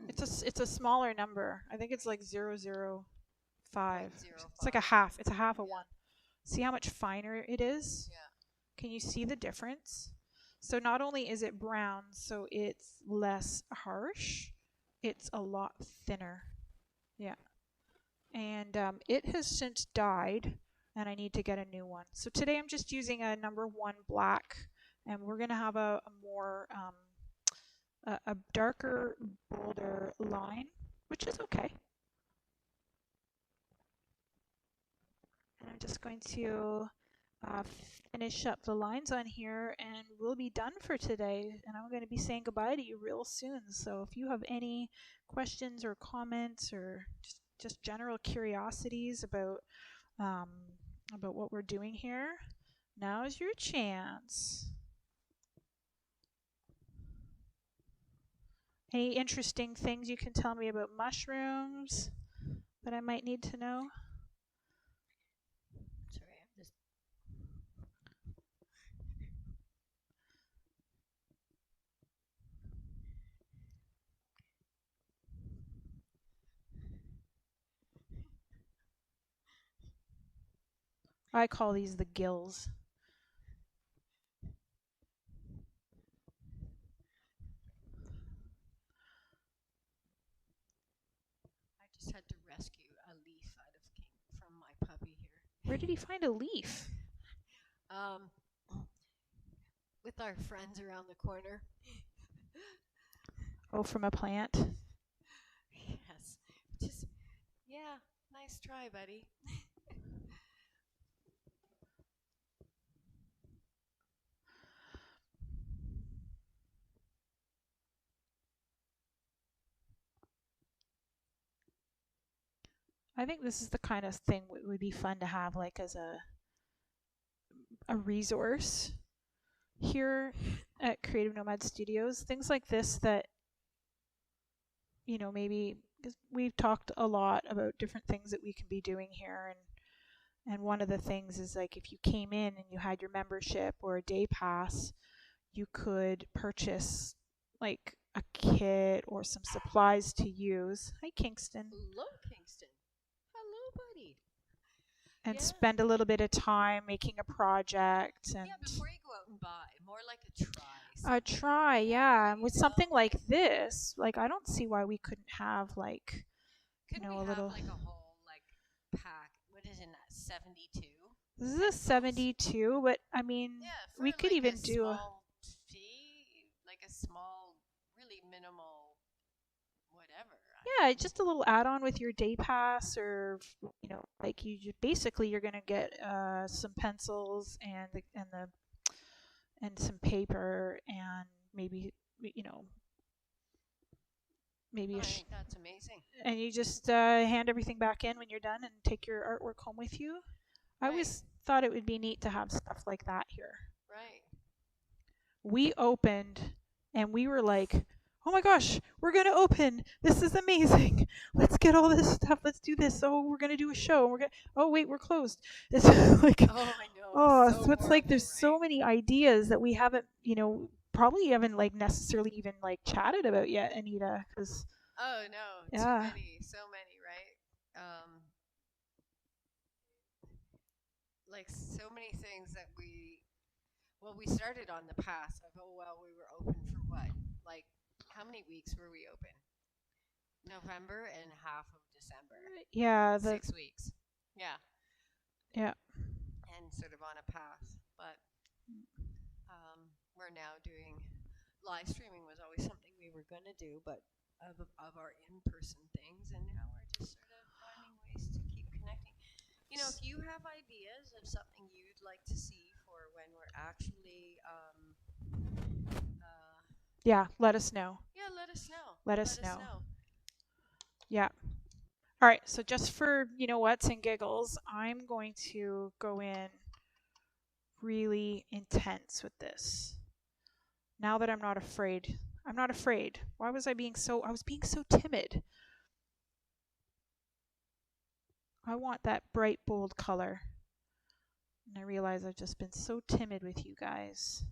It's a smaller number. I think it's like 0.05. It's like a half. It's a half of one. See how much finer it is? Yeah. Can you see the difference? So not only is it brown, so it's less harsh, it's a lot thinner. Yeah. And it has since died, and I need to get a new one. So today I'm just using a number 1 black, and we're going to have a more a darker, bolder line, which is okay. And I'm just going to finish up the lines on here, and we'll be done for today. And I'm going to be saying goodbye to you real soon. So if you have any questions or comments or just general curiosities about what we're doing here, now is your chance. Any interesting things you can tell me about mushrooms that I might need to know? Sorry, I'm just... I call these the gills. Just had to rescue a leaf from my puppy here. Where did he find a leaf? With our friends around the corner. Oh, from a plant? Yes. Just, yeah, nice try, buddy. I think this is the kind of thing that would be fun to have like as a resource here at Creative Nomad Studios. Things like this that, you know, maybe, because we've talked a lot about different things that we can be doing here, and one of the things is like if you came in and you had your membership or a day pass, you could purchase like a kit or some supplies to use. Hi, Kingston. Hello, Kingston. Hello, buddy. And spend a little bit of time making a project. And before you go out and buy, more like a try. A try, yeah. And with something like this, like I don't see why we couldn't have like, couldn't you know, we a little have like a whole like pack? What is in that 72. This is a 72, but I mean, Yeah, for we could like even a do a, small fee, like a small, really minimal, whatever. yeah, just a little add-on with your day pass, or you know, like basically you're gonna get some pencils and some paper and maybe you know maybe I think that's amazing. and you just hand everything back in when you're done and take your artwork home with you. I Right. always thought it would be neat to have stuff like that here. Right. We opened and we were like, oh my gosh, we're going to open. This is amazing. Let's get all this stuff. Let's do this. Oh, we're going to do a show. Oh, wait, we're closed. It's like, Oh, I know. oh, So so it's like horrible, there's right? so many ideas that we haven't, probably haven't like necessarily even like chatted about yet, Anita, because Oh no, yeah. so many, right? Like so many things that we started on the path of, oh well, we were open for what? Like how many weeks were we open? November and half of December. Yeah, 6 weeks. Yeah. Yeah. And sort of on a path, but we're now doing live streaming was always something we were going to do, but of our in-person things, and now we're just sort of finding ways to keep connecting. You know, if you have ideas of something you'd like to see for when we're actually, yeah, let us know. yeah, let us know. Let us know. Yeah. All right, so just for, whats and giggles, I'm going to go in really intense with this. Now that I'm not afraid. I'm not afraid. Why was I being so timid. I want that bright, bold color. And I realize I've just been so timid with you guys.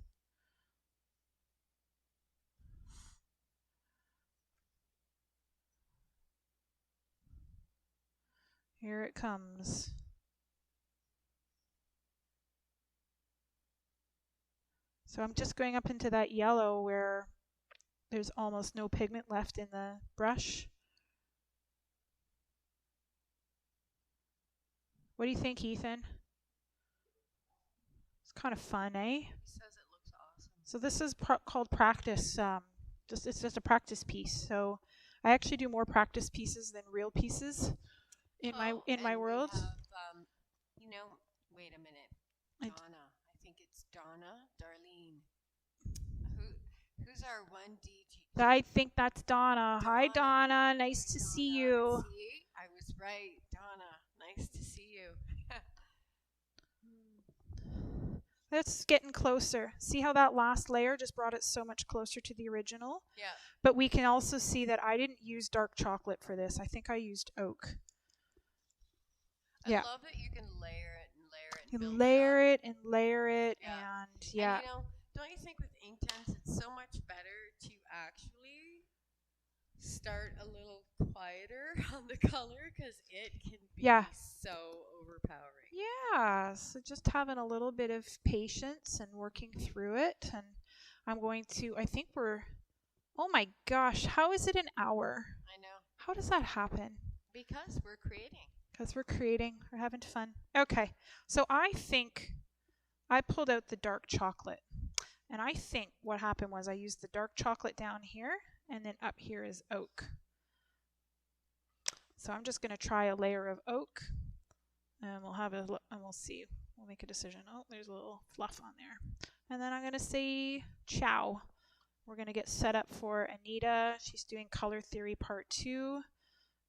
Here it comes. So I'm just going up into that yellow where there's almost no pigment left in the brush. What do you think, Ethan? It's kind of fun, eh? He says it looks awesome. So this is called practice. It's just a practice piece. So I actually do more practice pieces than real pieces in my world. We have, wait a minute. Donna. I think it's Donna, Darlene. Who's our one DG? I think that's Donna. Hi, Donna. Nice to see you. See, I was right. Donna, nice to see you. It's getting closer. See how that last layer just brought it so much closer to the original? Yeah. But we can also see that I didn't use dark chocolate for this. I think I used oak. I love that you can layer it and layer it. You layer it and layer it, and yeah. And don't you think with Inktense it's so much better to actually start a little quieter on the color, because it can be so overpowering. Yeah, so just having a little bit of patience and working through it. And I'm going to, oh my gosh, how is it an hour? I know. How does that happen? Because we're creating. We're having fun. Okay, so I think I pulled out the dark chocolate. And I think what happened was I used the dark chocolate down here, and then up here is oak. So I'm just going to try a layer of oak, and we'll see. We'll make a decision. Oh, there's a little fluff on there. And then I'm going to say ciao. We're going to get set up for Anita. She's doing Color Theory Part 2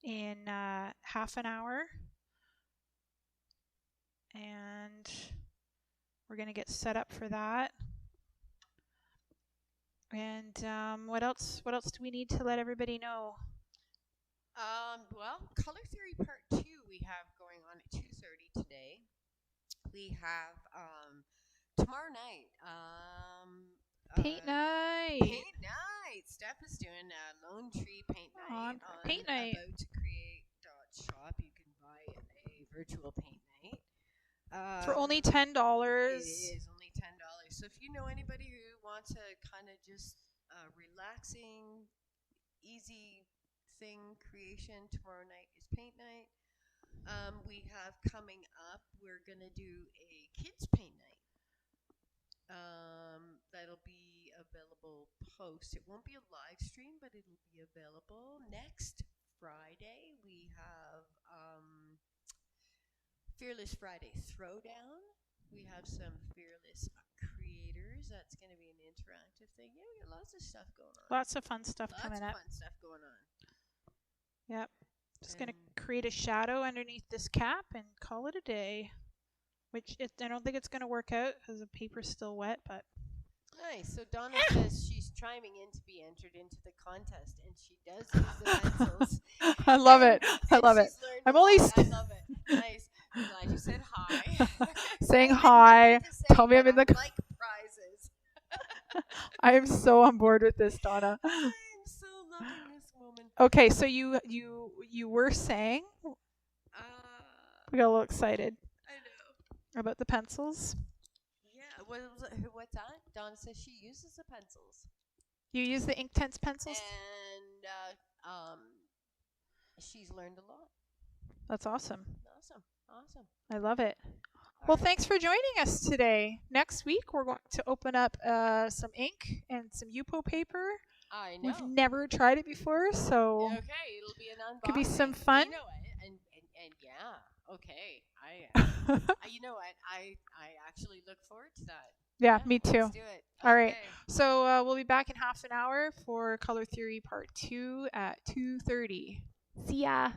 in half an hour. And we're going to get set up for that. And what else do we need to let everybody know? Well, Color Theory Part 2 we have going on at 2:30 today. We have tomorrow night. Paint night. Paint night. Steph is doing a Lone Tree Paint Night on Paint night. About to Create.shop. You can buy a virtual paint night. For only $10. It is only $10. So if you know anybody who wants a kind of just relaxing, easy thing creation, tomorrow night is paint night. We have coming up, we're going to do a kids paint night. That'll be available post. It won't be a live stream, but it'll be available next Friday. We have Fearless Friday Throwdown. We have some Fearless creators. That's going to be an interactive thing. Yeah, we got lots of stuff going on. Lots of fun stuff coming up. Lots of fun stuff going on. Yep. Just going to create a shadow underneath this cap and call it a day. Which I don't think it's going to work out because the paper's still wet, but... Nice. So Donna says she's chiming in to be entered into the contest, and she does use the pencils. I love it. I love it. I'm only... I love it. Nice. I'm glad you said hi. Saying hi. Tell me I'm in the... like prizes. I am so on board with this, Donna. I'm so loving this moment. Okay, so you were saying... we got a little excited. About the pencils? Yeah. What's that? Donna says she uses the pencils. You use the Inktense pencils? And she's learned a lot. That's awesome. Awesome. I love it. Well, thanks for joining us today. Next week, we're going to open up some ink and some Yupo paper. I know. We've never tried it before, so... Okay, it'll be an unboxing. Could be some fun. You know what? And yeah, okay. You know what? I actually look forward to that. Yeah, me too. Let's do it. All right. So we'll be back in half an hour for Color Theory Part 2 at 2:30. See ya.